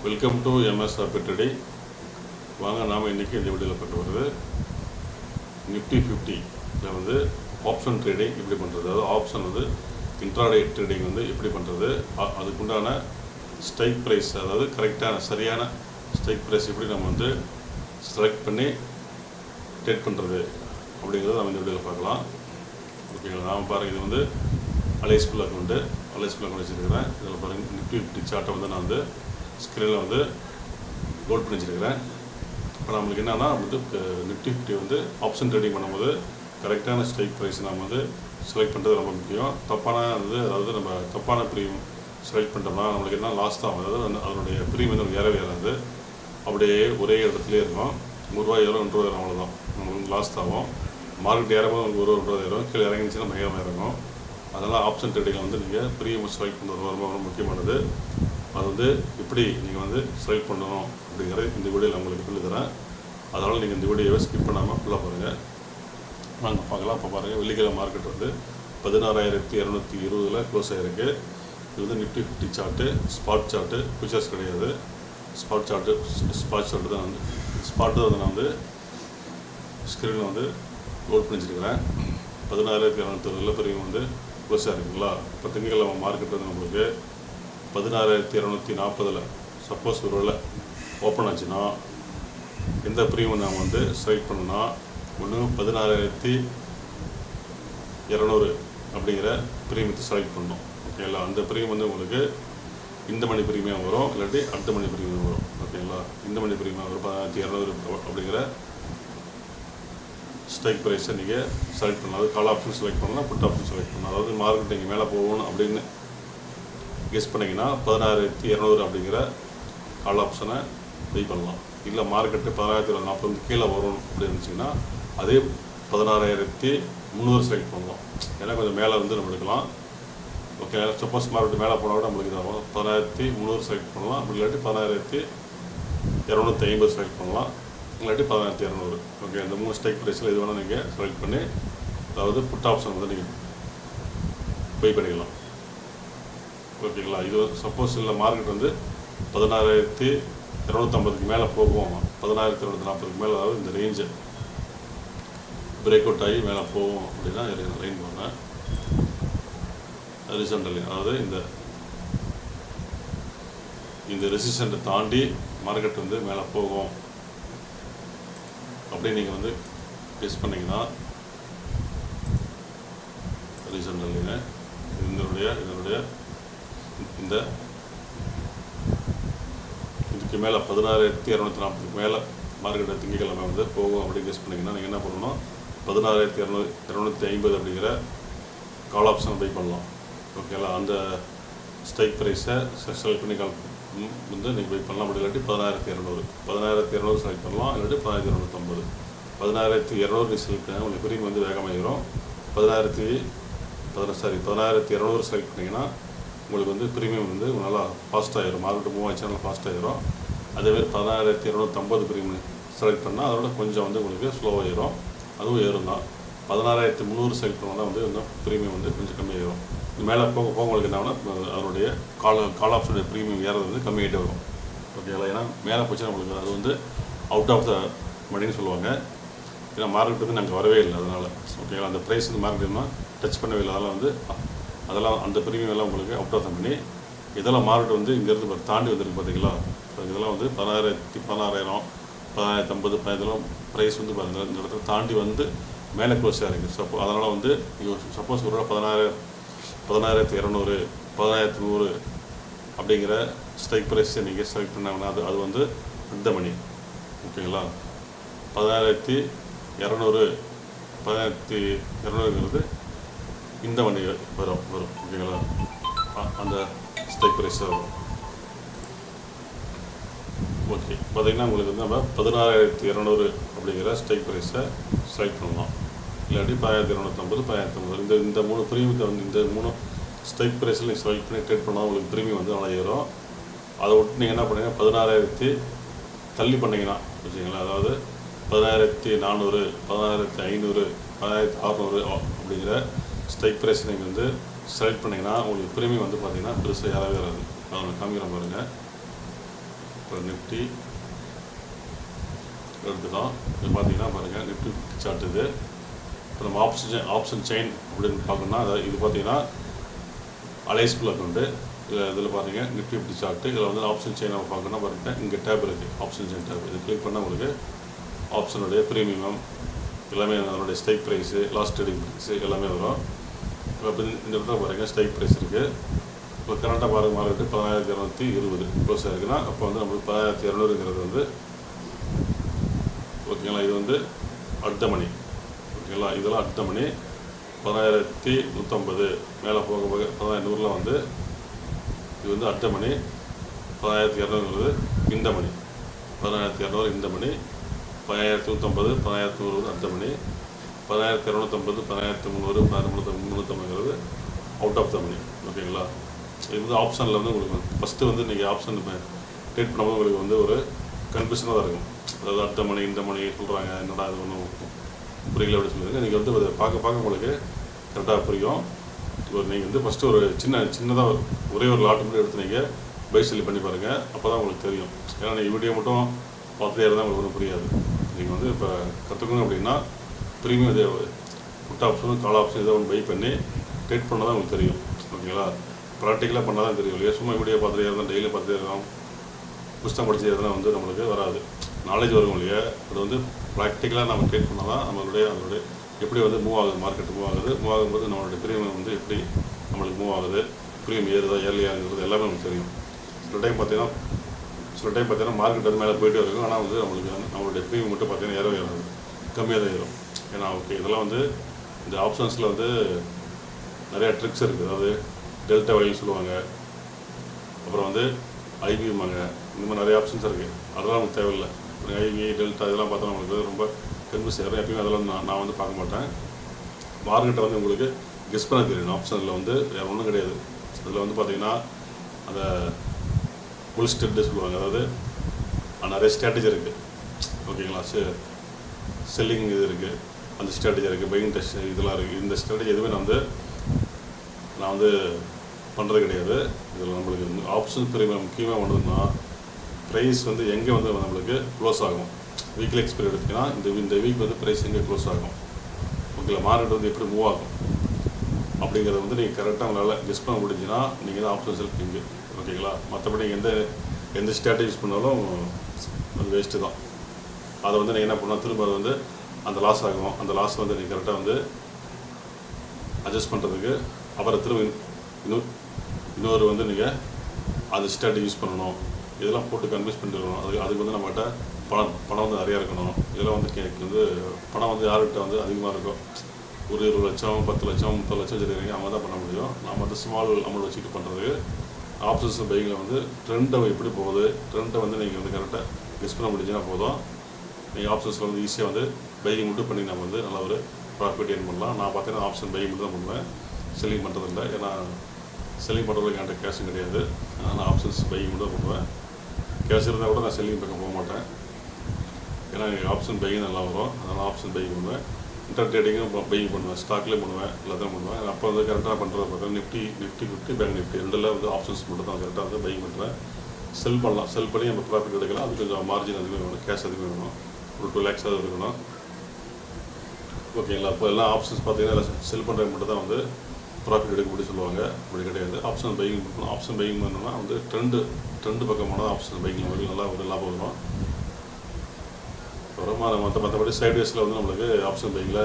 Welcome to MS HappyTrading. வாங்க நாம் இன்றைக்கி இந்த வீடியோவில் பார்க்க வருது நிஃப்டி 50 வந்து ஆப்ஷன் ட்ரேடிங் எப்படி பண்ணுறது, அதாவது ஆப்ஷன் வந்து இன்ட்ராடே ட்ரேடிங் வந்து எப்படி பண்ணுறது, அதுக்குண்டான ஸ்ட்ரைக் ப்ரைஸ், அதாவது கரெக்டான சரியான ஸ்ட்ரைக் ப்ரைஸ் எப்படி நம்ம வந்து செலக்ட் பண்ணி ட்ரேட் பண்ணுறது அப்படிங்கிறத நம்ம இந்த வீடியோவில் பார்க்கலாம். ஓகேங்களா, நாம் பாருங்கள், இது வந்து அலைஸ்குல் அக்கௌண்ட்டு வச்சுருக்கிறேன். இதில் பாருங்கள், நிஃப்டி 50 சார்ட்டை வந்து நான் வந்து ஸ்க்ரீனில் வந்து லோட் பண்ணி வச்சுருக்கிறேன். இப்போ நம்மளுக்கு என்னென்னா வந்து நிஃப்டி 50 வந்து ஆப்ஷன் ட்ரேடிங் பண்ணும்போது கரெக்டான ஸ்ட்ரைக் ப்ரைஸ் நம்ம வந்து செலக்ட் பண்ணுறது ரொம்ப முக்கியம். அதாவது நம்ம தப்பான ப்ரீமியம் செலக்ட் பண்ணுறோம்னா நம்மளுக்கு என்ன லாஸ் தான், அதாவது அதனுடைய ப்ரீமியம் வந்து நமக்கு ஏறவே ஏறாது, அப்படியே ஒரே இடத்துலேயே இருக்கும். ₹1 ஏறும், ₹2 ஏறும், அவ்வளோதான், நம்மளுக்கு லாஸ் தான். மார்க்கெட் ஏறும்போது உங்களுக்கு ₹1 ஏறும், கீழே இறங்கிச்சுன்னா பயங்கரமாக இறங்கும். அதெல்லாம் ஆப்ஷன் ட்ரேடிங்கில் வந்து நீங்கள் ப்ரீமியம் செலக்ட் பண்ணுறது ரொம்ப ரொம்ப முக்கியமானது. அது வந்து எப்படி நீங்கள் வந்து செலக்ட் பண்ணணும் அப்படிங்கிறது இந்த வீடியோவில் உங்களுக்கு சொல்லி தரேன். அதனால் நீங்கள் இந்த வீடியோவை ஸ்கிப் பண்ணாமல் ஃபுல்லாக பாருங்கள். நாங்கள் பார்க்கலாம். இப்போ பாருங்கள், வெள்ளிக்கிழமை மார்க்கெட் வந்து 16,220 க்ளோஸ் ஆகிருக்கு. இது வந்து Nifty 50 chart, spot chart, futures கிடையாது. ஸ்பாட் சார்ட்டு தான் வந்து நான் வந்து ஸ்க்ரீனில் வந்து லோட் பண்ணி வச்சுருக்கிறேன். 16,220 பெரிய வந்து க்ளோஸ் ஆகிருக்குங்களா. இப்போ திங்கட்கிழமை மார்க்கெட் வந்து நம்மளுக்கு 16,240 சப்போஸ் ஒரு வேளை ஓப்பன் ஆச்சுன்னா எந்த ப்ரீமியம் நாம் வந்து செலக்ட் பண்ணோன்னா, ஒன்று 16,200 அப்படிங்கிற ப்ரீமியத்தை செலக்ட் பண்ணணும். ஓகேங்களா, அந்த ப்ரீமியம் வந்து உங்களுக்கு இந்த மணி ப்ரீமியம் வரும், இல்லாட்டி அடுத்த மணி ப்ரீமியம் வரும். ஓகேங்களா, இந்த மணி ப்ரீமியம் ஒரு 16,200 அப்படிங்கிற ஸ்ட்ரைக் ப்ரைஸை நீங்கள் செலக்ட் பண்ணலாம். அது கால் ஆப்ஷன் செலக்ட் பண்ணலாம், புட் ஆப்ஷன் செலக்ட் பண்ணலாம். அதாவது மார்க்கெட் நீங்கள் மேலே போகணும் அப்படின்னு கெஸ் பண்ணிங்கன்னா 16,200 அப்படிங்கிற கால் ஆப்ஷனை பை பண்ணலாம். இல்லை மார்க்கெட்டு 16,040 கீழே வரும் அப்படின்னு இருந்துச்சிங்கன்னா அதே 16,300 செலக்ட் பண்ணலாம். ஏன்னா கொஞ்சம் மேலே வந்து நம்ம எடுக்கலாம். ஓகே, சப்போஸ் மார்க்கெட் மேலே போனால் கூட நம்மளுக்கு இதாகும். 16,300 செலக்ட் பண்ணலாம், அப்படி இல்லாட்டி 16,250 செலக்ட் பண்ணலாம், இல்லாட்டி 16,200. ஓகே, இந்த 3 ஸ்ட்ரைக் ப்ரைஸில் இது வேணால் நீங்கள் செலக்ட் பண்ணி, அதாவது புட் ஆப்ஷன் வந்து நீங்கள் பை பண்ணிக்கலாம். ஓகேங்களா, இது சப்போஸ் இல்லை மார்க்கெட் வந்து 16,250 மேலே போகும், 16,240 மேலே, அதாவது இந்த ரேஞ்சை பிரேக் அவுட் ஆகி மேலே போகும் அப்படின்னா லைன் போங்க, ஹரிசாண்டல் லைன். அதாவது இந்த ரெசிஸ்டண்ட்டை தாண்டி மார்க்கெட் வந்து மேலே போகும் அப்படி நீங்கள் வந்து கெஸ் பண்ணிங்கன்னா ஹரிசாண்டல் லைனை இதனுடைய இதுக்கு மேலே 16,240 மேலே மார்க்கெட் திங்கட்கிழமை வந்து போகும் அப்படின்னு கெஸ் பண்ணிங்கன்னா நீங்கள் என்ன பண்ணணும், 16,250 அப்படிங்கிற கால் ஆப்ஷன் பை பண்ணலாம். ஓகேங்களா, அந்த ஸ்ட்ரைக் ப்ரைஸை செலக்ட் பண்ணி வந்து நீங்கள் பை பண்ணலாம். அப்படி இல்லாட்டி 16,200 செலக்ட் பண்ணலாம், இல்லாட்டி 16,250. 16,200 நீங்கள் செலக்ட் பண்ணால் உங்களுக்கு ப்ரீமியம் வந்து வேகமாகிடும். 16,200 செலக்ட் பண்ணிங்கன்னா உங்களுக்கு வந்து ப்ரீமியம் வந்து நல்லா ஃபாஸ்ட்டாகிடும். மார்க்கெட்டு மூவ் ஆச்சுன்னா நல்லா ஃபாஸ்ட்டாகிடும். அதேமாதிரி 16,250 ப்ரீமியம் செலக்ட் பண்ணால் அதோட கொஞ்சம் வந்து உங்களுக்கு ஸ்லோவாகிடும், அதுவும் ஏறும் தான். 16,300 செலக்ட் பண்ணால் வந்து இன்னும் ப்ரீமியம் வந்து கொஞ்சம் கம்மியாகிடும். மேலே போக உங்களுக்கு என்ன அதனுடைய கால் ஆப்ஷனுடைய ப்ரீமியம் ஏறது வந்து கம்மியாகிட்டே வரும். ஓகேங்களா, ஏன்னா மேலே போச்சுன்னா உங்களுக்கு அது வந்து அவுட் ஆஃப் த மணின்னு சொல்லுவாங்க. ஏன்னா மார்க்கெட் வந்து நாங்கள் வரவே இல்லை, அதனால். ஓகேங்களா, அந்த ப்ரைஸ் வந்து மார்க்கெட் இன்னும் டச் பண்ணவே இல்லை, அதெல்லாம் அந்த ப்ரீமியம் எல்லாம் உங்களுக்கு அவுட் ஆஃப் த மணி. இதெல்லாம் மார்க்கெட் வந்து இங்கேருந்து தாண்டி வந்துருக்கு பார்த்தீங்களா. இதெல்லாம் வந்து 16,000, 16,050 இதெல்லாம் ப்ரைஸ் வந்து பாருங்கள் இந்த இடத்துல தாண்டி வந்து மேலே க்ளோஸ் ஆகிருக்கு. அதனால் வந்து சப்போஸ் ஒரு 16,200, 16,100 அப்படிங்கிற ஸ்ட்ரைக் ப்ரைஸை நீங்கள் செலக்ட் பண்ணாங்கன்னா அது வந்து இந்த மணி. ஓகேங்களா, 16,200 இந்த மணி வரும். ஓகேங்களா, அந்த ஸ்ட்ரைக் ப்ரைஸ் வரும். ஓகே, பார்த்திங்கன்னா உங்களுக்கு வந்து நம்ம 16,200 அப்படிங்கிற ஸ்ட்ரைக் ப்ரைஸை செலக்ட் பண்ணலாம், இல்லாட்டி 16,250, 16,050 இந்த 3 ப்ரீமியத்தை வந்து இந்த 3 ஸ்ட்ரைக் ப்ரைஸில் நீங்கள் செலக்ட் பண்ணி ட்ரேட் பண்ணால் உங்களுக்கு ப்ரீமியம் வந்து நல்லா ஏறும். அதை விட்டு நீங்கள் என்ன பண்ணுங்கள், 16,000 தள்ளி பண்ணிங்கன்னா வச்சுங்களா, அதாவது 16,400, 16,500, 16,600 அப்படிங்கிற ஸ்ட்ரைக் ப்ரைஸ் நீங்கள் வந்து செலக்ட் பண்ணிங்கன்னா உங்களுக்கு ப்ரீமியம் வந்து பார்த்திங்கன்னா பெருசாக ஏறவே வராது. அதை காமிக்கிறேன் பாருங்கள். இப்போ நிஃப்டி எடுத்துட்டோம். இது பார்த்தீங்கன்னா பாருங்கள், நிஃப்டி சார்ட் இது. இப்போ நம்ம ஆப்ஷன் செயின் அப்படின்னு பார்க்கணும்னா அதாவது இது பார்த்தீங்கன்னா அலைஸ்பிள் அக்கௌண்ட்டு. இதில் பார்த்தீங்க நிஃப்டி 50 சார்ட்டு. இதில் வந்து ஆப்ஷன் செயின் நம்ம பார்க்கணும்னா பாருங்கள், இங்கே டேப் இருக்குது, ஆப்ஷன் செயின் டேப். இது கிளிக் பண்ணால் உங்களுக்கு ஆப்ஷனுடைய ப்ரீமியம் எல்லாமே, அதனுடைய strike price, last trading price எல்லாமே வரும். இப்போ இந்த இடத்துல பாருங்கள் ஸ்ட்ரைக் ப்ரைஸ் இருக்குது. இப்போ கரண்ட்டாக பாருங்கள் மார்க்கெட்டு 10220 க்ளோஸ் ஆகிருக்குன்னா அப்போ வந்து நம்மளுக்கு 10200ங்கிறது வந்து ஓகேங்களா. இது வந்து அடுத்த மணி ஓகேங்களா. இதெல்லாம் அடுத்த மணி 10150 மேலே போக போக 10100 வந்து இது வந்து அடுத்த மணி. 10200ங்கிறது இந்த மணி. 10200 இந்த மணி. 10150 10100 வந்து அடுத்த மணி. 10250 10300 10350ங்கிறது அவுட் ஆஃப் த மணி ஓகேங்களா. இது வந்து ஆப்ஷனில் வந்து உங்களுக்கு ஃபஸ்ட்டு வந்து நீங்கள் ஆப்ஷன் ட்ரேட் பண்ணும்போது உங்களுக்கு வந்து ஒரு கன்ஃபியூஷனாக தான் இருக்கும். அதாவது அடுத்த மணி இந்த மணி சொல்கிறாங்க, என்னடா இது ஒன்றும் புரியல அப்படின்னு சொல்லுவாங்க. நீங்கள் வந்து அதை பார்க்க உங்களுக்கு கரெக்டாக புரியும். ஒரு நீங்கள் வந்து ஃபஸ்ட்டு ஒரு சின்னதாக ஒரே ஒரு லாட் மட்டும் எடுத்து நீங்கள் பை செல் பண்ணி பாருங்கள். அப்போ தான் உங்களுக்கு தெரியும். ஏன்னா நீங்கள் வீடியோ மட்டும் பார்த்துட்டே இருந்தால் உங்களுக்கு ஒன்றும் புரியாது. நீங்கள் வந்து இப்போ கற்றுக்கணும் அப்படின்னா ப்ரீமியம் இது புட் ஆப்ஷனும் கால் ஆப்ஷன் இதை ஒன்று பை பண்ணி ட்ரேட் பண்ணால் தான் உங்களுக்கு தெரியும் ஓகேங்களா. ப்ராக்டிக்கலாக பண்ணால் தான் தெரியும் இல்லையா. சும்மா வீடியோ பார்த்துட்டே இருந்தால் டெய்லி பார்த்துட்டே இருக்கோம், புஸ்தகம் படிச்சு எதுனா வந்து நம்மளுக்கு வராது, நாலேஜ் வரும் இல்லையா. அது வந்து ப்ராக்டிக்கலாக நம்ம ட்ரேட் பண்ணால் தான் அதனுடைய எப்படி வந்து மூவ் ஆகுது, மார்க்கெட்டு மூவ் ஆகும்போது நம்மளுடைய ப்ரீமியம் வந்து எப்படி நம்மளுக்கு மூவ் ஆகுது, ப்ரீமியம் ஏறுதா ஏர்லியாங்கிறது எல்லாமே நமக்கு தெரியும். சில டைம் பார்த்தீங்கன்னா மார்க்கெட் வந்து மேலே போயிட்டே இருக்கும். ஆனால் வந்து நம்மளுடைய ப்ரீமியம் மட்டும் பார்த்தீங்கன்னா ஏறவே ஏறாது, கம்மியாக தான் ஏறும். ஏன்னா ஓகே இதெல்லாம் வந்து இந்த ஆப்ஷன்ஸில் வந்து நிறையா ட்ரிக்ஸ் இருக்குது. அதாவது டெல்டா வேல்யூ சொல்லுவாங்க, அப்புறம் வந்து ஐபிஎம்மாங்க, இந்த மாதிரி நிறைய ஆப்ஷன்ஸ் இருக்குது. அதெல்லாம் நமக்கு தேவையில்லை. ஐபி டெல்டா இதெல்லாம் பார்த்தா நம்மளுக்கு ரொம்ப கன்ஃபியூஸ் ஆகிடும். எப்பயுமே அதெல்லாம் நான் வந்து பார்க்க மாட்டேன். மார்க்கெட்டை வந்து உங்களுக்கு கெஸ் பண்ண தெரியும். ஆப்ஷனில் வந்து வேறு ஒன்றும் கிடையாது. அதில் வந்து பார்த்திங்கன்னா அந்த புல் ஸ்டெட்டு சொல்லுவாங்க. அதாவது நிறைய ஸ்ட்ராட்டஜி இருக்குது ஓகேங்களா. செல்லிங் இது இருக்குது, அந்த ஸ்ட்ராட்டஜி இருக்குது, பையிங் டெஸ்ட் இதெல்லாம் இருக்குது. இந்த ஸ்ட்ராட்டஜி எதுவுமே நான் வந்து பண்ணுறது கிடையாது. இதில் நம்மளுக்கு ஆப்ஷன் ப்ரீமியம் முக்கியமாக ஒன்றுன்னா ப்ரைஸ் வந்து எங்கே வந்து நம்மளுக்கு க்ளோஸ் ஆகும். வீக்லி எக்ஸ்பைரி எடுத்திங்கன்னா இந்த வீக் வந்து ப்ரைஸ் எங்கே க்ளோஸ் ஆகும் ஓகேங்களா. மார்க்கெட் வந்து எப்படி மூவ் ஆகும் அப்படிங்கிறத வந்து நீங்கள் கரெக்டாக உங்களால் கெஸ் பண்ண முடிஞ்சுன்னா நீங்கள் தான் ஆப்ஷன் செல்ஃபிங்க ஓகேங்களா. மற்றபடி எந்த ஸ்ட்ராட்டஜி யூஸ் பண்ணாலும் அது வேஸ்ட்டு தான். அதை வந்து நீங்கள் என்ன பண்ணால் திரும்ப அது வந்து அந்த லாஸ் ஆகும். அந்த லாஸ் வந்து நீங்கள் கரெக்டாக வந்து அட்ஜஸ்ட் பண்ணுறதுக்கு அப்புறம் திரும்ப இன்னொரு வந்து நீங்கள் அந்த ஸ்ட்ராட்டஜி யூஸ் பண்ணணும். இதெல்லாம் போட்டு கன்வின்ஸ் பண்ணிருக்கணும். அதுக்கு வந்து நம்மகிட்ட பணம் வந்து நிறையா இருக்கணும். இதெல்லாம் வந்து பணம் வந்து யார்கிட்ட வந்து அதிகமாக இருக்கும், ஒரு 20 லட்சம் 10 லட்சம் 30 லட்சம் வச்சுருக்கீங்க, அவங்க தான் பண்ண முடியும். நம்ம வந்து ஸ்மால் அமௌண்ட் வச்சுட்டு பண்ணுறதுக்கு ஆப்ஷன்ஸ் பைக்கில் வந்து ட்ரெண்டை எப்படி போகுது, ட்ரெண்டை வந்து நீங்கள் வந்து கரெக்டாக கெஸ் பண்ண முடிஞ்சுன்னா போதும். நீங்கள் ஆப்ஷன்ஸில் வந்து ஈஸியாக வந்து பைக்கிங் மட்டும் பண்ணி நம்ம வந்து நல்ல ஒரு ப்ராஃபிட் ஏர்ன் பண்ணலாம். நான் பார்த்தீங்கன்னா ஆப்ஷன் பைக்கிங் மட்டும் தான் பண்ணுவேன், செல்லிங் பண்ணுறதில்ல. ஏன்னா செல்லிங் பண்ணுறதுக்கு என்கிட்ட கேஷும் கிடையாது. நான் ஆப்ஷன்ஸ் பைக்கிங் மட்டும் தான் பண்ணுவேன். கேஷ் இருந்தால் கூட நான் செல்லிங் பக்கம் போக மாட்டேன். ஏன்னா எனக்கு ஆப்ஷன் பையிங் நல்லா வரும், அதனால் ஆப்ஷன் பையிங் பண்ணுவேன். இன்டர் ட்ரேடிங்கும் பையிங் பண்ணுவேன், ஸ்டாக்லேயும் பண்ணுவேன், எல்லாத்தையும் பண்ணுவேன். அப்போ வந்து கரெக்டாக பண்ணுறது பார்த்தா நிஃப்டி 50 பேங்க் நிஃப்டி ரெண்டில் வந்து ஆப்ஷன்ஸ் மட்டும் தான் கரெக்டாக வந்து பையிங் பண்ணுறேன். செல் பண்ணலாம், செல் பண்ணி நம்ம ப்ராஃபிட் எடுக்கலாம். அது கொஞ்சம் மார்ஜின் அதிகமாக வேணும், கேஷ் அதிகமாக வேணும், ஒரு 2 lakhs இருக்கணும் ஓகேங்களா. அப்போ எல்லாம் ஆப்ஷன்ஸ் பார்த்தீங்கன்னா செல் பண்ணுறது மட்டும் தான் வந்து ப்ராஃபிட் எடுக்க முடியும் சொல்லுவாங்க. அப்படி கிடையாது. ஆப்ஷன் பையிங் பண்ணணும். ஆப்ஷன் பையிங் பண்ணணும்னா வந்து ட்ரெண்டு பக்கம் போனால் ஆப்ஷன் பைக்கில் வந்து நல்லா ஒரு லாபம் வரும். வருமானம் மற்றபடி சைட்வேஸில் வந்து நம்மளுக்கு ஆப்ஷன் பைக்கில்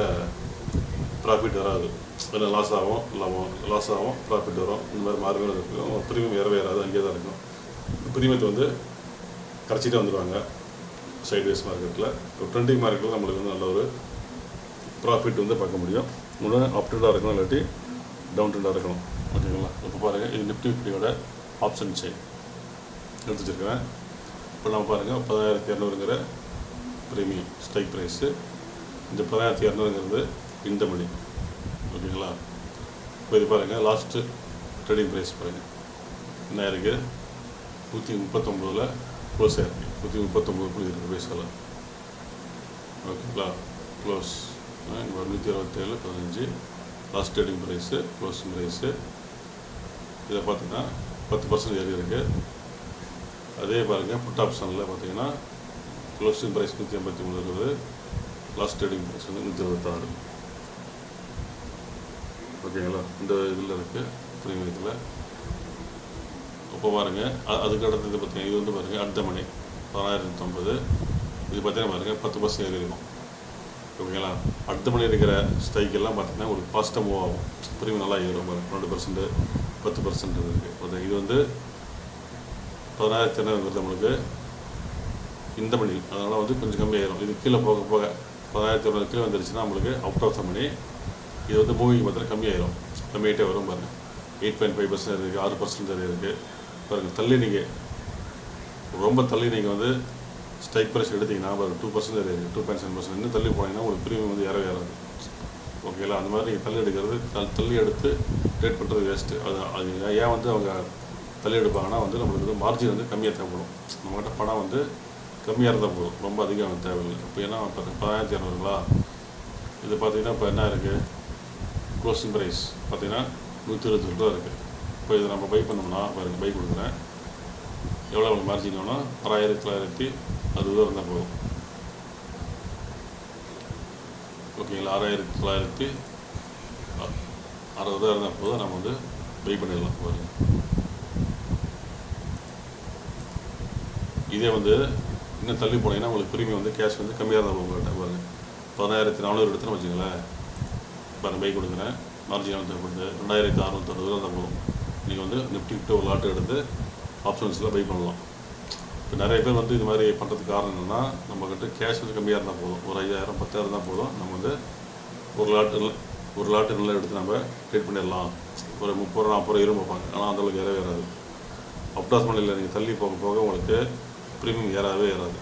ப்ராஃபிட் வராது. அதில் லாஸ் ஆகும் ப்ராஃபிட் வரும். இந்த மாதிரி மார்க்கெட் இருக்கும். ப்ரீமியம் ஏறவே ஏறாது, அங்கேயே தான் இருக்கும். ப்ரீமியத்தை வந்து கரைச்சிட்டே வந்துடுவாங்க சைட்வேஸ் மார்க்கெட்டில். இப்போ ட்ரெண்டிங் மார்க்கெட்டில் நம்மளுக்கு வந்து நல்ல ஒரு ப்ராஃபிட் வந்து பார்க்க முடியும். ஒன்று அப் ட்ரெண்டாக இருக்கணும், இல்லாட்டி டவுன் ட்ரெண்டாக இருக்கணும் ஓகேங்களா. இப்போ பாருங்கள், இது நிஃப்டி 50யோட ஆப்ஷன் செயின் எடுத்து வச்சுருக்கிறேன். இப்போ நம்ம பாருங்கள் 10200ங்கிற ப்ரீமியம் ஸ்ட்ரைக் ப்ரைஸு. இந்த 10200ங்கிறது இந்த மணி ஓகேங்களா. இப்போ இது பாருங்கள், லாஸ்ட்டு ட்ரேடிங் ப்ரைஸ் பாருங்கள் என்ன இருக்குது, 139 க்ளோஸ் ஆகிருக்கு. 139 பைசாவில் ஓகேங்களா. Close 127.15 last trading price, closing price. இதை பார்த்தீங்கன்னா 10% ஏறி இருக்குது. அதே பாருங்கள் புட் ஆப்ஷனில் பார்த்தீங்கன்னா க்ளோசிங் ப்ரைஸ் 183 இருக்குது, லாஸ்ட் ட்ரேடிங் ப்ரைஸ் வந்து 126. ஓகேங்களா? இந்த இதில் இருக்குது ப்ரீமியத்தில். இப்போ பாருங்கள் அதுக்கு அடுத்தது பார்த்தீங்கன்னா இது வந்து பாருங்கள் அடுத்த மணி 1050. இது பார்த்தீங்கன்னா பாருங்கள் 10% ஏறி இருக்கும். ஓகேங்களா? அடுத்த மணி இருக்கிற ஸ்ட்ரைக்கெல்லாம் பார்த்தீங்கன்னா உங்களுக்கு பாசிட்டிவ் மூவ் ஆகும், ப்ரீமியம் நல்லா ஏறும். 2%, 10% இருக்குது. இது வந்து 16,000 நம்மளுக்கு இந்த மணி, அதனால் வந்து கொஞ்சம் கம்மியாயிரும். இது கீழே போக போக 16,000 கீழே வந்துருச்சுன்னா நம்மளுக்கு அவுட் ஆஃப் த மணி. இது வந்து மூவிங் பார்த்தீங்கன்னா கம்மியாயிரும், கம்மியாகிட்டே வரும் பாருங்கள். 8.5% இருக்குது, 6% இருக்குது பாருங்கள். தள்ளி நீங்கள் ரொம்ப தள்ளி நீங்கள் வந்து ஸ்ட்ரைக் ப்ரைஸ் எடுத்திங்கன்னா பாருங்கள் 2% இருக்குது, 2.7%. இன்னும் தள்ளி போனீங்கன்னா உங்களுக்கு ப்ரீமியம் வந்து ஏறாது. ஓகேங்களா? அந்த மாதிரி நீங்கள் தள்ளி எடுக்கிறது தள்ளி எடுத்து ட்ரேட் பண்ணுறது வேஸ்ட்டு. அது ஏன் வந்து அவங்க தள்ளி எடுப்பாங்கன்னா வந்து நம்மளுக்கு வந்து மார்ஜின் வந்து கம்மியாக தேவைப்படும். நம்மகிட்ட பணம் வந்து கம்மியாக இருந்தால் போதும், ரொம்ப அதிகம் தேவையில்லை. இப்போ ஏன்னா 10,200ங்களா, இது பார்த்தீங்கன்னா இப்போ என்ன இருக்குது, க்ளோசிங் ப்ரைஸ் பார்த்தீங்கன்னா 122 ரூபா இருக்குது. இப்போ இதை நம்ம பை பண்ணோம்னா பாருங்கள், பை கொடுக்குறேன். எவ்வளோ உங்களுக்கு மார்ஜின் வேணும்? 6,960 இருந்தால் போதும். ஓகேங்களா? 6,960 இருந்தால் போதும், நம்ம வந்து பை பண்ணிடலாம் பாருங்கள். இதே வந்து இன்னும் தள்ளி போனீங்கன்னா உங்களுக்கு ப்ரீமியம் வந்து கேஷ் வந்து கம்மியாக இருந்தால் உங்கள்கிட்ட பாருங்கள். 14,400 எடுத்துன்னு வச்சுங்களேன், பாருங்கள் பை கொடுக்குறேன். மார்ஜின் வந்து கொடுத்து 2,660 இருந்தால் போதும். நீங்கள் வந்து நிஃப்டி ஒரு லாட்டு எடுத்து ஆப்ஷன்ஸில் பை பண்ணலாம். இப்போ நிறைய பேர் வந்து இது மாதிரி பண்ணுறதுக்கு காரணம் என்னென்னா, நம்மக்கிட்ட கேஷ் வந்து கம்மியாக இருந்தால் போதும், ஒரு 5,000 10,000 தான் போதும், நம்ம வந்து ஒரு லாட்டு நல்லா எடுத்து நம்ம ட்ரேட் பண்ணிடலாம். ஒரு 30 40 20 பார்ப்பாங்க, ஆனால் அந்தளவுக்கு ஏறவே ஏறாது. அப்டாஸ் மணியில் நீங்கள் தள்ளி போக போக உங்களுக்கு ப்ரீமியம் ஏறாவே ஏறாது.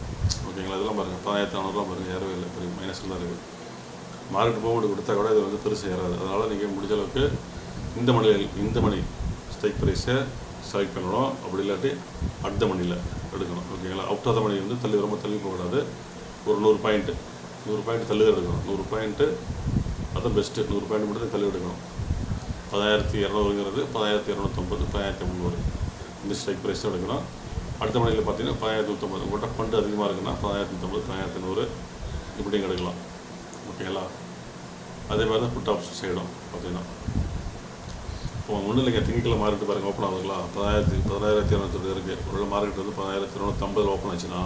ஓகேங்களா? இதெல்லாம் பாருங்கள் 10,400 பாருங்கள், ஏறவே இல்லை, ப்ரீமியம் மைனஸில் தான் இருக்குது. மார்க்கெட் மூவ்மெண்ட் கொடுத்தா கூட இது வந்து பெருசாக ஏறாது. அதனால் நீங்கள் முடிஞ்ச அளவுக்கு இந்த மணி ஸ்ட்ரைக் ப்ரைஸை செலக்ட் பண்ணணும். அப்படி இல்லாட்டி அடுத்த மணியில் எடுக்கணும். ஓகேங்களா? அவுட் ஆஃப் த மணி வந்து ரொம்ப தள்ளி போகக்கூடாது. ஒரு 100 பாயிண்ட் தள்ளி தான் எடுக்கணும். 100 பாயிண்ட்டு அதுதான் பெஸ்ட்டு. 100 பாயிண்ட் மட்டும் தள்ளி எடுக்கணும். 10,200ங்கிறது 10,250, 10,300 இந்த ஸ்ட்ரைக் ப்ரைஸ் தான் எடுக்கணும். அடுத்த மணியில் பார்த்தீங்கன்னா 10,150. உங்கள்கிட்ட ஃபண்டு அதிகமாக இருக்குன்னா 10,150, 10,100 இப்படியும் கிடைக்கலாம். ஓகேங்களா? அதே மாதிரி தான் புட் ஆப்ஷன் சைடும் பார்த்தீங்கன்னா இப்போ ஒன்றும் இல்லைங்க. திங்கக்கிழமை மார்க்கெட் பாருங்கள் ஓப்பன் ஆகுதுங்களா, 10,200 இருக்குது. ஒரு மார்க்கெட் வந்து 10,250 ஓப்பன் ஆச்சுன்னா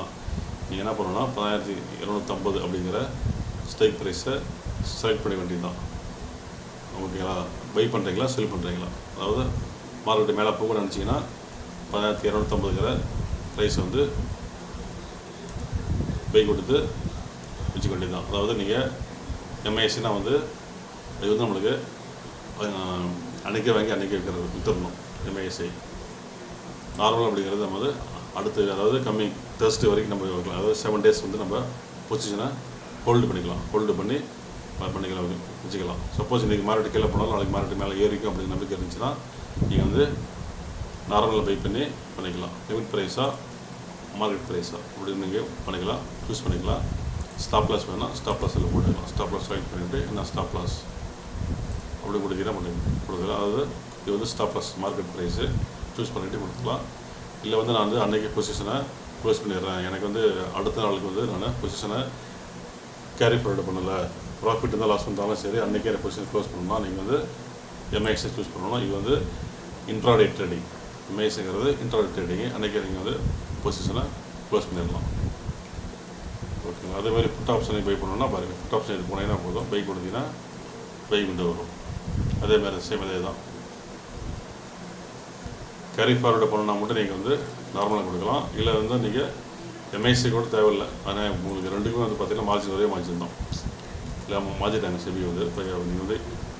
நீங்கள் என்ன பண்ணணும்னா 10,250 அப்படிங்கிற ஸ்ட்ரைக் ப்ரைஸை செலக்ட் பண்ண வேண்டியது தான். ஓகேங்களா? பை பண்ணுறீங்களா செல் பண்ணுறீங்களா, அதாவது மார்க்கெட்டு மேலே போக நினச்சிங்கன்னா 10,250ங்கிற ப்ரைஸ் வந்து பை கொடுத்து வச்சுக்க வேண்டியது தான். அதாவது நீங்கள் எம்ஐஎஸ்னா வந்து இது வந்து நம்மளுக்கு அன்றைக்கே வாங்கி அன்றைக்கே விற்றுடணும். எம்ஐஎஸ்ஐ நார்மல் அப்படிங்கிறது நம்ம வந்து அடுத்து, அதாவது கம்மிங் தேர்ஸ்டே வரைக்கும் நம்ம வைக்கலாம். அதாவது 7 days வந்து நம்ம பொசிஷனை ஹோல்டு பண்ணி வச்சுக்கலாம். சப்போஸ் இன்றைக்கி மார்க்கெட் கீழே போனாலும் நாளைக்கு மார்க்கெட் மேலே ஏறிக்கும் அப்படின்னு நம்பிக்கை இருந்துச்சுன்னா நீங்கள் வந்து நார்மலாக பை பண்ணிக்கலாம். லிமிட் ப்ரைஸாக மார்க்கெட் ப்ரைஸாக அப்படின்னு நீங்கள் பண்ணிக்கலாம், சூஸ் பண்ணிக்கலாம். ஸ்டாப் லாஸ் வேணால் ஸ்டாப் லாஸில் போட்டுக்கலாம். ஸ்டாப் லாஸ் செலக்ட் பண்ணிவிட்டு என்ன ஸ்டாப் லாஸ் அப்படி கொடுக்கலாம். அதாவது இது வந்து stop loss market price choose பண்ணிவிட்டு கொடுத்துக்கலாம். இல்லை வந்து நான் வந்து அன்றைக்கி பொசிஷனை க்ளோஸ் பண்ணிடுறேன், எனக்கு வந்து அடுத்த நாளுக்கு வந்து நான் பொசிஷனை கேரி ஃபார்வர்டு பண்ணலை, ப்ராஃபிட் இருந்தால் லாஸ் பண்ணாலும் சரி அன்றைக்கே எனக்கு பொசிஷன் க்ளோஸ் பண்ணணும்னா நீங்கள் வந்து எம்ஐஎக்ஸை சூஸ் பண்ணணும். இது வந்து இன்ட்ராடே ட்ரேடிங். எம்ஐஎக்ஸுங்கிறது இன்ட்ராடே ட்ரேடிங்கு. அன்றைக்கே நீங்கள் வந்து பொசிஷனை க்ளோஸ் பண்ணிடலாம். ஓகேங்களா? அதே மாதிரி புட் ஆப்ஷனை பை பண்ணணும்னா பாருங்கள், புட் ஆப்ஷன் இது போனீங்கன்னா போதும், பை கொடுத்தீங்கன்னா பை கொண்டு வரும். அதே மாதிரி சேம் அதே தான். கேரி ஃபார்வர்டு பண்ணணும்னா மட்டும் நீங்கள் வந்து நார்மலாக கொடுக்கலாம். இல்லை வந்து நீங்கள் எம்ஐசி கூட தேவையில்லை. ஆனால் உங்களுக்கு ரெண்டுக்கும் வந்து பார்த்தீங்கன்னா மார்ஜின் ஒரே மார்ஜின் தான். இல்லை மாற்றிட்டாங்க செபி வந்து. இப்போ நீங்கள் வந்து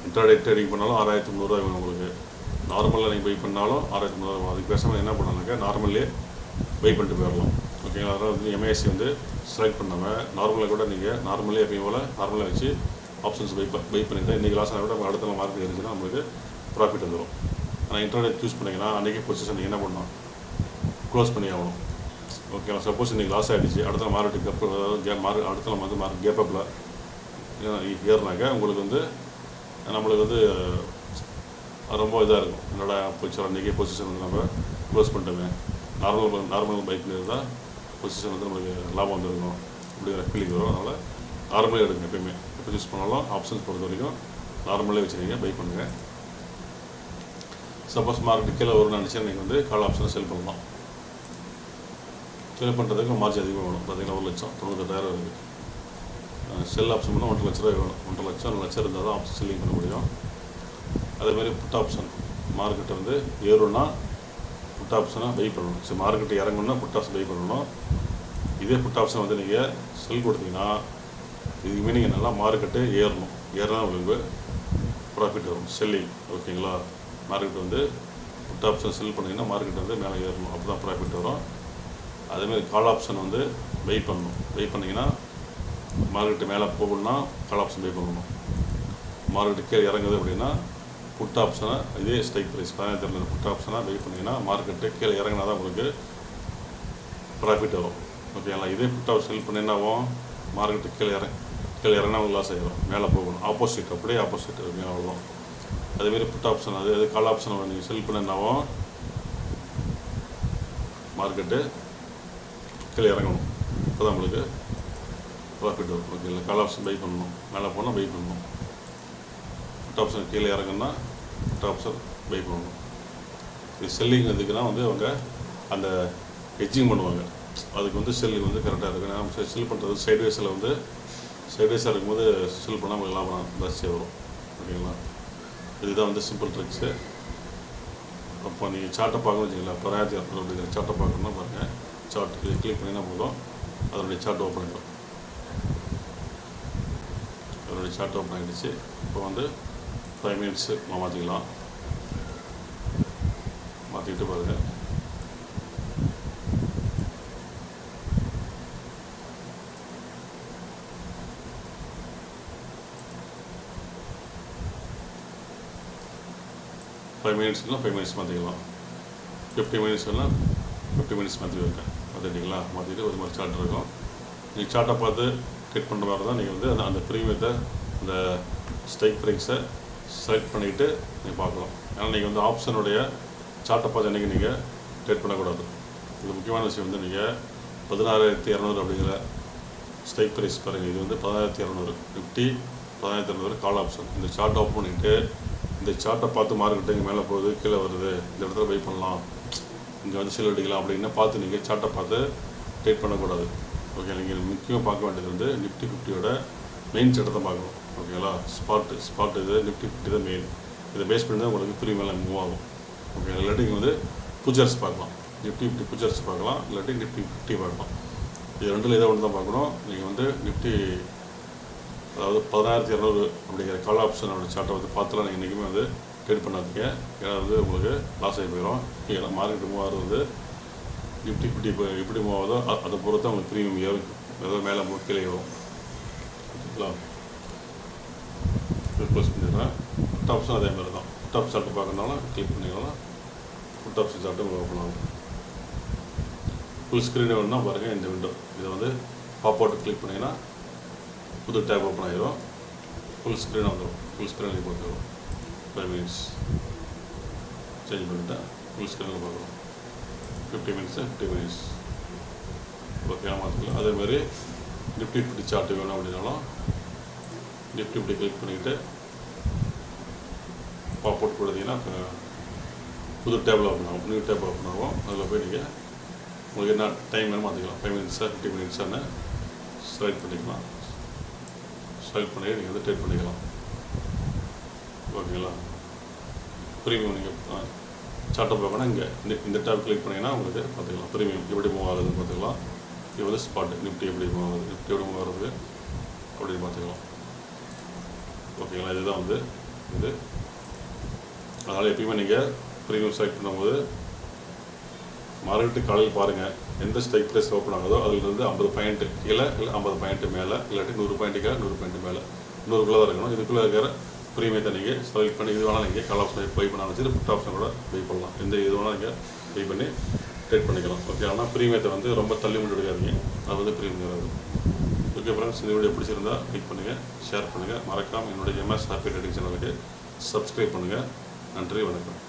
இன்ட்ராடே ட்ரேடிங் பண்ணாலும் 6,300 வேணும் உங்களுக்கு. நார்மலாக நீங்கள் பை பண்ணாலும் 6,300. அதுக்கு பேசாமல் என்ன பண்ணாங்க, நார்மல்லே பை பண்ணிட்டு போயிடலாம். ஓகேங்களா? அதனால் வந்து எம்ஐஎஸ்சி வந்து செலக்ட் பண்ணாமல் நார்மலாக கூட நீங்கள் நார்மலே எப்பயும் போல் நார்மலாக வச்சு ஆப்ஷன்ஸ் பை பண்ணிவிட்டு இன்றைக்கி லாஸ் ஆனால் கூட நம்ம அடுத்த மார்க்கெட் இருந்துச்சுன்னா நம்மளுக்கு ப்ராஃபிட் வந்துடும். ஆனால் இன்டர்நெட் சூஸ் பண்ணிங்கன்னா அன்றைக்கி பொசிஷன் நீங்கள் என்ன பண்ணணும், க்ளோஸ் பண்ணி ஆகணும். ஓகேங்களா? சப்போஸ் இன்றைக்கி லாஸ் ஆகிடுச்சு, அடுத்த மார்க்கெட் கப், அதாவது அடுத்த வந்து மார்க்கெட் கேப்பப்பில் ஏறினாக்க உங்களுக்கு வந்து நம்மளுக்கு வந்து ரொம்ப இதாக இருக்கும். என்னோட போச்சு அன்றைக்கி பொசிஷன் வந்து நம்ம க்ளோஸ் பண்ணிட்டோமே நார்மல் பை பண்ணியிருந்தால் பொசிஷன் வந்து நம்மளுக்கு லாபம் வந்துருக்கணும் அப்படிங்கிற ஃபீலிங் வரும். அதனால் நார்மலே எடுங்க. எப்பயுமே எப்போ யூஸ் பண்ணாலும் ஆப்ஷன்ஸ் பொறுத்த வரைக்கும் நார்மலே வச்சுருங்க, பை பண்ணுங்கள். சப்போஸ் மார்க்கெட் கீழே வரும்னு நினச்சா நீங்கள் வந்து கால் ஆப்ஷனை செல் பண்ணலாம். செல் பண்ணுறதுக்கு மார்ஜ் அதிகமாக வேணும். பார்த்தீங்கன்னா 1,98,000 இருக்குது. செல் ஆப்ஷன் பண்ணால் 1,00,000 ரூபாய் வேணும். 1,00,000 2 லட்சம் இருந்தால் தான் ஆப்ஷன் செல்லிங் பண்ண முடியும். அதேமாதிரி புட் ஆப்ஷன் மார்க்கெட்டை வந்து ஏறும்னா புட் ஆப்ஷனாக பை பண்ணணும். சரி, மார்க்கெட்டு இறங்கணுன்னா புட் ஆப்ஷன் பை பண்ணணும். இதே புட் ஆப்ஷன் வந்து நீங்கள் செல் கொடுத்தீங்கன்னா இதுக்கு மீனிங் என்னென்னா மார்க்கெட்டு ஏறணும். ஏறினா உங்களுக்கு ப்ராஃபிட் வரும். செல்லிங் ஓகேங்களா. மார்க்கெட் வந்து புட் ஆப்ஷன் செல் பண்ணிங்கன்னா மார்க்கெட் வந்து மேலே ஏறணும், அப்போ தான் ப்ராஃபிட் வரும். அதேமாதிரி கால் ஆப்ஷன் வந்து பை பண்ணணும். பை பண்ணிங்கன்னா மார்க்கெட்டு மேலே போகணுன்னா கால் ஆப்ஷன் பை பண்ணணும். மார்க்கெட்டு கீழே இறங்குது அப்படின்னா புட் ஆப்ஷனை இதே ஸ்ட்ரைக் ப்ரைஸ் 15,000 புட் ஆப்ஷனாக பை பண்ணிங்கன்னா மார்க்கெட்டு கீழே இறங்கினா தான் உங்களுக்கு ப்ராஃபிட் வரும். ஓகேங்களா. இதே புட் ஆப்ஷன் செல் பண்ணி என்ன ஆகும், மார்க்கெட்டு கீழே இறங்கினா உங்களுக்கு லாஸ் ஆகிடும். மேலே போகணும். ஆப்போசிட், அப்படியே ஆப்போசிட் இருக்குங்க, அவ்வளோதான். அதேமாரி புட் ஆப்ஷன் அது கால் ஆப்ஷனை நீங்கள் செல் பண்ண என்ன ஆகும், மார்க்கெட்டு கீழே இறங்கணும், இப்போ தான் உங்களுக்கு ப்ராஃபிட் வரும். ஓகேங்களா. கால் ஆப்ஷன் பை பண்ணணும். மேலே போனால் பை பண்ணணும். புட் ஆப்ஷன் கீழே இறங்குன்னா புட் ஆப்ஷன் பை பண்ணணும். இது செல்லிங் எதுக்குன்னா வந்து அவங்க அந்த ஹெட்ஜிங் பண்ணுவாங்க. அதுக்கு வந்து செல்லிங் வந்து கரெக்டாக இருக்குது. நம்ம செல் பண்ணுறது சைட்வேஸில் வந்து சைட்வேஸாக இருக்கும்போது செல் பண்ணால் உங்களுக்கு லாபம் ஜாஸ்தியாக வரும். ஓகேங்களா. இதுதான் வந்து சிம்பிள் ட்ரிக்ஸு. அப்போ நீங்கள் சார்ட்டை பார்க்கணும்னு வச்சுங்களா, 12,200 அப்படிங்கிற சார்ட்டை பார்க்கணுன்னா பாருங்கள். சார்ட் இது கிளிக் பண்ணிங்கன்னா போதும், அதனுடைய சார்ட் ஓப்பன் ஆகிடும். அதனுடைய சார்ட் ஓப்பன் ஆகிடுச்சு. இப்போ வந்து 5 மினிட்ஸு மாற்றிக்கலாம். மாற்றிக்கிட்டு பாருங்கள். ஃபைவ் மினிட்ஸ் மாற்றிக்கலாம். 50 மினிட்ஸ்னால் 50 மினிட்ஸ் மாற்றி வைப்பேன். மாற்றிட்டிங்களா. மாற்றிட்டு ஒரு மாதிரி சார்ட் இருக்கும். நீங்கள் சார்ட்டை பார்த்து ட்ரேட் பண்ணுற மாதிரி தான் நீங்கள் வந்து அந்த ப்ரீமியத்தை அந்த ஸ்ட்ரைக் ப்ரைஸை செலக்ட் பண்ணிவிட்டு நீங்கள் பார்க்கலாம். ஏன்னா நீங்கள் வந்து ஆப்ஷனுடைய சார்ட்டை பார்த்து என்றைக்கு நீங்கள் ட்ரேட் பண்ணக்கூடாது. இது முக்கியமான விஷயம் வந்து நீங்கள் 16,200 அப்படிங்கிற ஸ்ட்ரைக் ப்ரைஸ் பாருங்கள். இது வந்து 16,200 நிஃப்டி 16,200 கால் ஆப்ஷன். இந்த சார்ட் ஓப்பன் பண்ணிவிட்டு இந்த சார்ட்டை பார்த்து மார்க்கெட்டு இங்கே மேலே போகுது, கீழே வருது, இந்த இடத்துல பை பண்ணலாம், இங்கே வந்து செல் அடிக்கலாம் அப்படின்னு பார்த்து நீங்கள் சார்ட்டை பார்த்து ட்ரேட் பண்ணக்கூடாது. ஓகே. நீங்கள் முக்கியமாக பார்க்க வேண்டியது வந்து நிஃப்டி 50யோட மெயின் சார்ட்டை தான் பார்க்கணும். ஓகேங்களா. ஸ்பாட் இது நிஃப்டி 50 தான் மெயின். இதை பேஸ் பண்ணி தான் உங்களுக்கு ப்ரீமியம் மூவ் ஆகும். ஓகே. இல்லாட்டி நீங்கள் வந்து ஃபியூச்சர்ஸ் பார்க்கலாம். நிஃப்டி 50 ஃபியூச்சர்ஸ் பார்க்கலாம், இல்லாட்டி நிஃப்டி 50 பார்க்கலாம். இது ரெண்டில் ஏதோ ஒன்று தான் பார்க்கணும். நீங்கள் வந்து நிஃப்டி அதாவது 16,200 அப்படிங்கிற கால் ஆப்ஷனோட சார்ட்டை வந்து பார்த்துலாம் நீங்கள் இன்றைக்குமே வந்து ட்ரேட் பண்ணாதீங்க. ஏன்னா வந்து உங்களுக்கு லாஸ் ஆகி போயிடும். ஏன்னா மார்க்கெட் மூவ் ஆகிறது வந்து நிஃப்டி 50 இப்போ எப்படி மூவ் ஆகுதோ அதை பொறுத்து உங்களுக்கு ப்ரீமியம் ஏறும், ஏதோ மேலே கீழே ஏறும். ஓகேங்களா. க்ளோஸ் பண்ணிடுறேன். புட் ஆப்ஷன் அதே மாதிரி தான். புட் ஆப்ஷன் சார்ட்டு பார்க்கறதுனால கிளிக் பண்ணிக்கலாம். புட் ஆப்ஷன் சார்ட்டு உங்களுக்கு ஓப்பன் ஆகும். ஃபுல் ஸ்க்ரீனே வேணுன்னா பாருங்கள் இந்த விண்டோ. இதை வந்து பாப் அவுட் கிளிக் பண்ணிங்கன்னா புது டேப் ஓப்பன் ஆகிடும். ஃபுல் ஸ்க்ரீனாக வந்துடும். ஃபுல் ஸ்க்ரீனில் பார்த்துக்கிறோம். 5 மினிட்ஸ் சேஞ்ச் பண்ணிவிட்டேன். ஃபுல் ஸ்க்ரீனில் பார்க்குறோம். 50 மினிட்ஸ் ஓகே மாற்றிக்கலாம். அதேமாதிரி நிஃப்டி 50 சார்ட்டு வேணும் அப்படின்னாலும் நிஃப்டி 50 கிளிக் பண்ணிக்கிட்டு பாப் அவுட் கொடுத்தீங்கன்னா புது டேபிள் ஓப்பன் ஆகும். நியூ டேப் ஓப்பன் ஆகும். அதில் போய் நீங்கள் உங்களுக்கு என்ன டைம் வேணும் மாற்றிக்கலாம். 5 மினிட்ஸாக 50 மினிட்ஸான்னு செலக்ட் பண்ணிக்கலாம். செலக்ட் பண்ணி நீங்கள் வந்து ட்ரேட் பண்ணிக்கலாம். ஓகேங்களா. ப்ரீமியம் நீங்கள் சார்ட்டை பார்க்கணும். இங்கே இந்த டேப் கிளிக் பண்ணிங்கன்னா உங்களுக்கு பார்த்துக்கலாம் ப்ரீமியம் எப்படி மூவ் ஆகுதுன்னு பார்த்துக்கலாம். இது வந்து ஸ்பாட் நிஃப்டி எப்படி மூவ் ஆகுது, நிஃப்டி எப்படி மூவ் ஆகுது அப்படின்னு பார்த்துக்கலாம். ஓகேங்களா. இதுதான் வந்து இது. அதனால் எப்பயுமே நீங்கள் ப்ரீமியம் செலக்ட் பண்ணும்போது மார்க்கெட்டு காலையில் பாருங்கள். எந்த ஸ்ட்ரைக் ப்ரைஸ் ஓப்பன் ஆகுதோ அதிலிருந்து 50 பாயிண்ட் கீழே இல்லை 50 பாயிண்ட் மேலே, இல்லாட்டி 100 பாயிண்ட் கீழே 100 பாயிண்ட் மேலே, 100க்குள்ளே தான் இருக்கணும். இதுக்குள்ளே இருக்கிற ப்ரீமியத்தை நீங்கள் செலக்ட் பண்ணி இது வேணால் நீங்கள் கால் ஆப்ஷன் பை பண்ண வச்சுட்டு புட் ஆப்ஷன் கூட பை பண்ணலாம். எந்த இது வேணால் நீங்கள் பை பண்ணி ட்ரேட் பண்ணிக்கலாம். ஓகே. ஆனால் ப்ரீமியத்தை வந்து ரொம்ப தள்ளி கொண்டு எடுக்காதீங்க. அது வந்து ப்ரீமியம் வராது. ஓகே ஃப்ரெண்ட்ஸ், இந்த வீடியோ பிடிச்சிருந்தா லைக் பண்ணுங்கள், ஷேர் பண்ணுங்கள். மறக்காமல் என்னுடைய MS HappyTrading சேனலுக்கு சப்ஸ்கிரைப் பண்ணுங்கள். நன்றி, வணக்கம்.